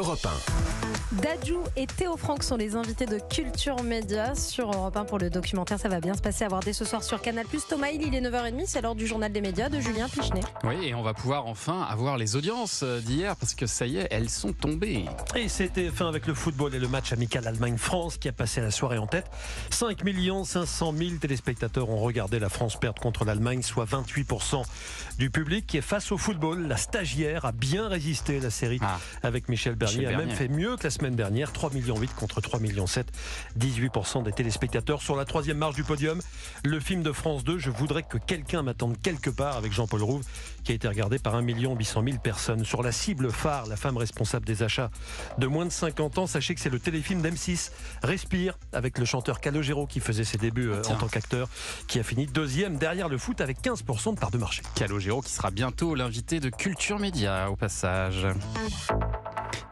Europe 1. Dadju et Théo Franck sont les invités de Culture Média sur Europe 1 pour le documentaire. Ça va bien se passer à voir dès ce soir sur Canal+. Thomas Hill, il est 9h30, c'est l'heure du journal des médias de Julien Pichenet. Oui, et on va pouvoir enfin avoir les audiences d'hier parce que ça y est, elles sont tombées. Et c'était fin avec le football et le match amical Allemagne-France qui a passé la soirée en tête. 5 500 000 téléspectateurs ont regardé la France perdre contre l'Allemagne, soit 28% du public qui est face au football. La stagiaire a bien résisté, la série avec Michel Bernier a même fait mieux que la semaine dernière, 3,8 millions contre 3,7 millions, 18% des téléspectateurs. Sur la troisième marche du podium, le film de France 2, Je voudrais que quelqu'un m'attende quelque part, avec Jean-Paul Rouve, qui a été regardé par 1 800 000 personnes. Sur la cible phare, la femme responsable des achats de moins de 50 ans, sachez que c'est le téléfilm d'M6, Respire, avec le chanteur Calogero qui faisait ses débuts en tant qu'acteur, qui a fini deuxième derrière le foot avec 15% de part de marché. Calogero qui sera bientôt l'invité de Culture Média au passage.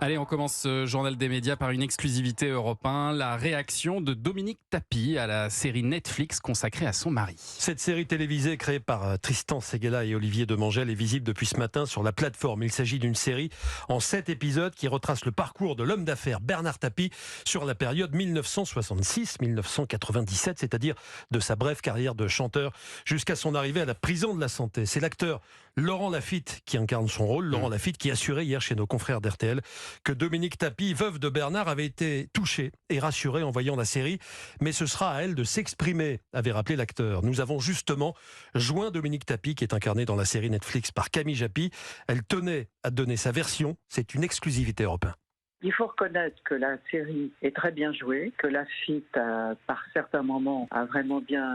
Allez, on commence ce journal des médias par une exclusivité Europe 1, la réaction de Dominique Tapie à la série Netflix consacrée à son mari. Cette série télévisée créée par Tristan Seguela et Olivier Demangel est visible depuis ce matin sur la plateforme. Il s'agit d'une série en 7 épisodes qui retrace le parcours de l'homme d'affaires Bernard Tapie sur la période 1966-1997, c'est-à-dire de sa brève carrière de chanteur jusqu'à son arrivée à la prison de la Santé. C'est l'acteur Laurent Lafitte qui incarne son rôle. Laurent Lafitte qui assurait hier chez nos confrères d'RTL que Dominique Tapie, veuve de Bernard, avait été touchée et rassurée en voyant la série. Mais ce sera à elle de s'exprimer, avait rappelé l'acteur. Nous avons justement joint Dominique Tapie, qui est incarnée dans la série Netflix par Camille Japy. Elle tenait à donner sa version. C'est une exclusivité Europe 1. Il faut reconnaître que la série est très bien jouée, que Lafitte, par certains moments, a vraiment bien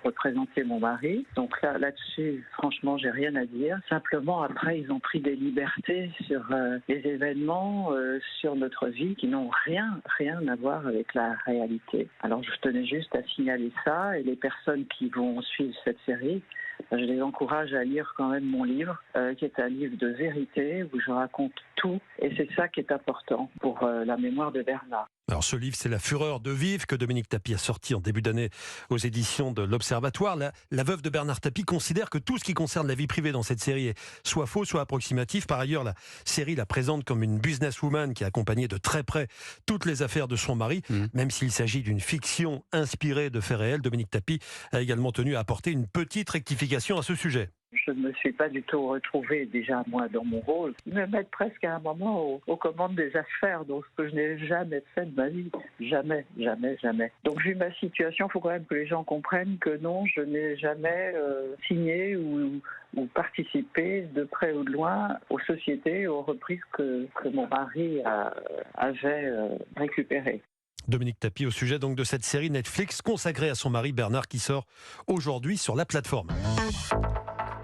représenté mon mari. Donc là-dessus, franchement, j'ai rien à dire. Simplement, après, ils ont pris des libertés sur les événements, sur notre vie, qui n'ont rien à voir avec la réalité. Alors, je tenais juste à signaler ça, et les personnes qui vont suivre cette série, je les encourage à lire quand même mon livre, qui est un livre de vérité, où je raconte tout, et c'est ça qui est important pour la mémoire de Bernard. Alors ce livre, c'est La fureur de vivre que Dominique Tapie a sorti en début d'année aux éditions de l'Observatoire. La veuve de Bernard Tapie considère que tout ce qui concerne la vie privée dans cette série est soit faux, soit approximatif. Par ailleurs, la série la présente comme une businesswoman qui a accompagné de très près toutes les affaires de son mari. Même s'il s'agit d'une fiction inspirée de faits réels, Dominique Tapie a également tenu à apporter une petite rectification à ce sujet. Je ne me suis pas du tout retrouvée, déjà moi, dans mon rôle. Me mettre presque à un moment aux commandes des affaires, donc ce que je n'ai jamais fait de ma vie. Jamais. Donc vu ma situation, il faut quand même que les gens comprennent que non, je n'ai jamais signé ou participé de près ou de loin aux sociétés, aux reprises que mon mari avait récupérées. Dominique Tapie au sujet donc de cette série Netflix consacrée à son mari Bernard qui sort aujourd'hui sur la plateforme.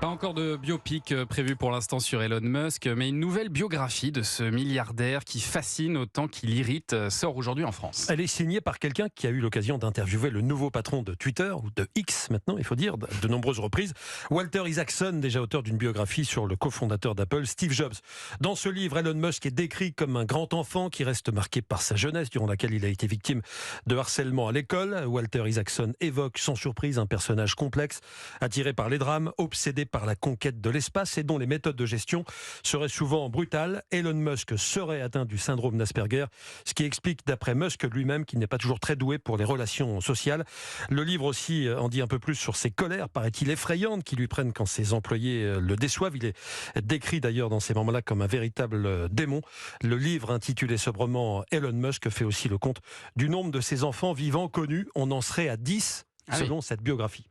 Pas encore de biopic prévu pour l'instant sur Elon Musk, mais une nouvelle biographie de ce milliardaire qui fascine autant qu'il irrite sort aujourd'hui en France. Elle est signée par quelqu'un qui a eu l'occasion d'interviewer le nouveau patron de Twitter, ou de X maintenant, il faut dire, de nombreuses reprises, Walter Isaacson, déjà auteur d'une biographie sur le cofondateur d'Apple, Steve Jobs. Dans ce livre, Elon Musk est décrit comme un grand enfant qui reste marqué par sa jeunesse, durant laquelle il a été victime de harcèlement à l'école. Walter Isaacson évoque sans surprise un personnage complexe, attiré par les drames, obsédé par la conquête de l'espace et dont les méthodes de gestion seraient souvent brutales. Elon Musk serait atteint du syndrome d'Asperger, ce qui explique d'après Musk lui-même qu'il n'est pas toujours très doué pour les relations sociales. Le livre aussi en dit un peu plus sur ses colères, paraît-il effrayantes, qui lui prennent quand ses employés le déçoivent. Il est décrit d'ailleurs dans ces moments-là comme un véritable démon. Le livre intitulé sobrement Elon Musk fait aussi le compte du nombre de ses enfants vivants connus. On en serait à 10 selon cette biographie.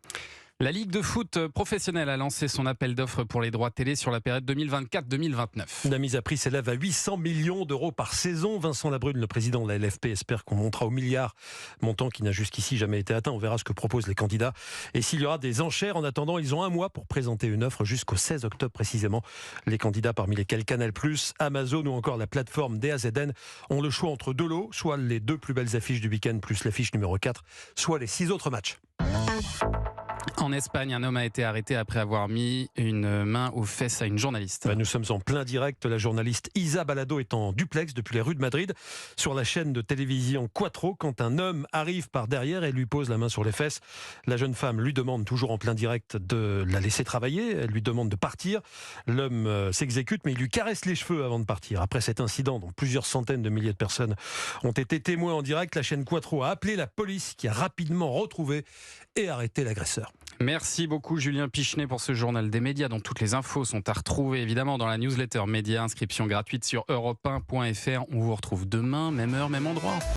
La Ligue de foot professionnelle a lancé son appel d'offres pour les droits télé sur la période 2024-2029. La mise à prix s'élève à 800 millions d'euros par saison. Vincent Labrune, le président de la LFP, espère qu'on montera au milliard, montant qui n'a jusqu'ici jamais été atteint. On verra ce que proposent les candidats. Et s'il y aura des enchères, en attendant, ils ont un mois pour présenter une offre jusqu'au 16 octobre précisément. Les candidats, parmi lesquels Canal+, Amazon ou encore la plateforme DAZN, ont le choix entre deux lots, soit les 2 plus belles affiches du week-end plus l'affiche numéro 4, soit les 6 autres matchs. En Espagne, un homme a été arrêté après avoir mis une main aux fesses à une journaliste. Nous sommes en plein direct. La journaliste Isa Balado est en duplex depuis les rues de Madrid sur la chaîne de télévision Cuatro quand un homme arrive par derrière et lui pose la main sur les fesses. La jeune femme lui demande, toujours en plein direct, de la laisser travailler. Elle lui demande de partir. L'homme s'exécute mais il lui caresse les cheveux avant de partir. Après cet incident dont plusieurs centaines de milliers de personnes ont été témoins en direct, la chaîne Cuatro a appelé la police qui a rapidement retrouvé et arrêté l'agresseur. Merci beaucoup Julien Pichenet pour ce journal des médias dont toutes les infos sont à retrouver évidemment dans la newsletter média. Inscription gratuite sur europe1.fr. On vous retrouve demain, même heure, même endroit.